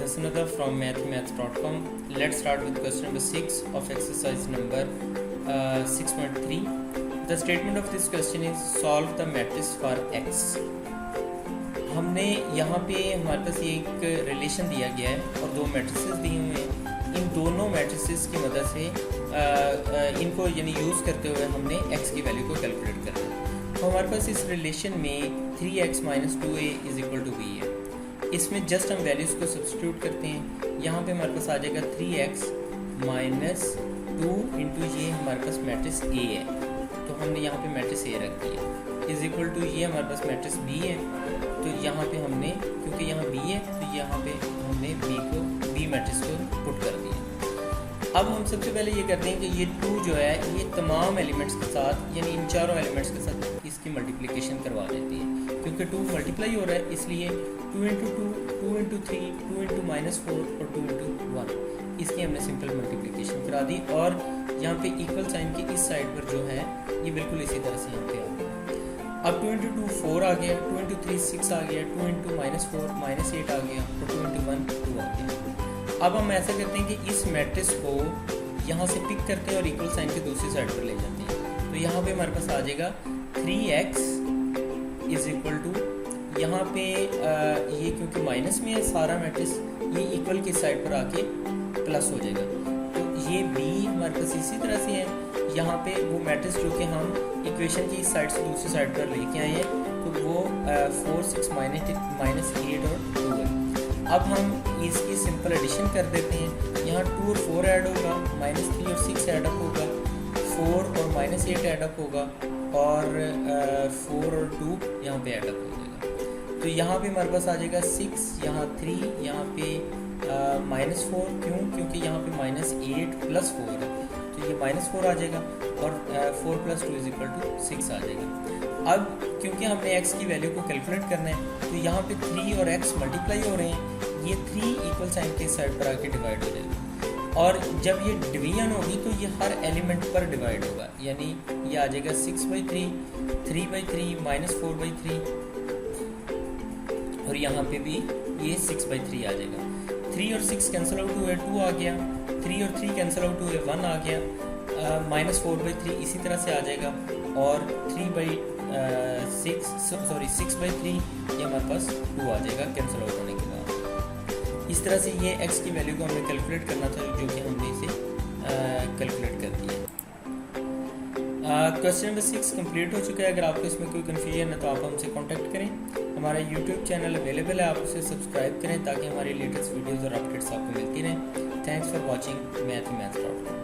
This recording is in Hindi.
is Hassan from mathhimath.com. Let's start with question number 6 of exercise number 6.3. The statement of this question is solve the matrix for x. हमने यहाँ पे हमारे पास ये एक रिलेशन दिया गया है और दो मैट्रिसेस दिए हुए हैं. इन दोनों मैट्रिसेस की मदद से इनको यानी यूज़ करते हुए हमने x की वैल्यू को कैलकुलेट करना है. तो हमारे पास इस रिलेशन में 3x - 2a = b है. इसमें जस्ट हम वैल्यूज़ को सब्स्टिट्यूट करते हैं. यहाँ पे हमारे पास आ जाएगा 3x - 2 इंटू ये हमारे पास मैट्रिक्स a है, तो हमने यहाँ पे मैट्रिक्स a रख दिया = ये हमारे पास मैट्रिक्स b है. तो यहाँ पे हमने क्योंकि यहाँ b है तो यहाँ पे हमने b मैट्रिक्स को पुट कर दिया. अब हम सबसे पहले ये करते हैं कि ये 2 जो है ये तमाम एलिमेंट्स के साथ यानी इन चारों एलिमेंट्स के साथ इसकी मल्टीप्लिकेशन करवा देती है. क्योंकि 2 मल्टीप्लाई हो रहा है इसलिए 2 × 2, 2 × 3, 2 × -4 और 2 × 1 इसकी हमने सिंपल मल्टीप्लिकेशन करा दी. और यहाँ पे इक्वल साइन की इस साइड पर जो है ये बिल्कुल इसी तरह से यहाँ पे आ गया. अब 2 × 2 4 आ गया, 2 × 3 6 आ गया, 2 × -4 -8 आ गया और 2 × 1 2 आ गया. अब हम ऐसा करते हैं कि इस मैट्रिक्स को यहाँ से पिक करते हैं और इक्वल साइन की दूसरी साइड पर ले जाते हैं. तो यहाँ पे हमारे पास आ जाएगा 3x = यहाँ पे ये क्योंकि माइनस में है सारा मैट्रिक्स ये इक्वल की साइड पर आके प्लस हो जाएगा. तो ये b हमारे पास इसी तरह से है. यहाँ पे वो मैट्रिक्स जो कि हम इक्वेशन की इस साइड से दूसरी साइड पर लेके आए हैं तो वो 4 6 -8 और 2 है. अब हम इसकी सिंपल एडिशन कर देते हैं. यहाँ 2 और 4 ऐड होगा, -3 और 6 ऐडअप होगा, 4 और -8 ऐडअप होगा और 4 और 2 यहाँ पे ऐडअप हो जाएगा. तो यहाँ पे हमारे पास आ जाएगा 6, यहाँ 3, यहाँ पे -4 क्योंकि यहाँ पे -8 + 4 है तो ये -4 आ जाएगा और 4 + 2 = 6 आ जाएगा. अब क्योंकि हमने x की वैल्यू को कैलकुलेट करना है तो यहाँ पे 3 और x मल्टीप्लाई हो रहे हैं. ये 3 इक्वल साइन के साइड पर आके डिवाइड हो जाएगा और जब ये डिवीजन होगी तो ये हर एलिमेंट पर डिवाइड होगा. यानी ये आ जाएगा 6/3, 3/3, -4/3 और यहाँ पे भी ये 6/3 आ जाएगा. 3 और 6 कैंसिल आउट हुए 2 आ गया, 3 और 3 कैंसिल आउट हुए 1 आ गया, -4/3 इसी तरह से आ जाएगा और 6/3 ये हमारे पास 2 आ जाएगा कैंसिल आउट होने के बाद. इस तरह से ये x की वैल्यू को हमें कैलकुलेट करना था जो कि हमने इसे कैलकुलेट कर दिया. क्वेश्चन नंबर 6 कंप्लीट हो चुका है. अगर आपको इसमें कोई कन्फ्यूजन है तो आप हमसे कांटेक्ट करें. हमारा यूट्यूब चैनल अवेलेबल है, आप उसे सब्सक्राइब करें ताकि हमारी लेटेस्ट वीडियोज़ और अपडेट्स आपको मिलती रहें. Thanks for watching mathhimath.com.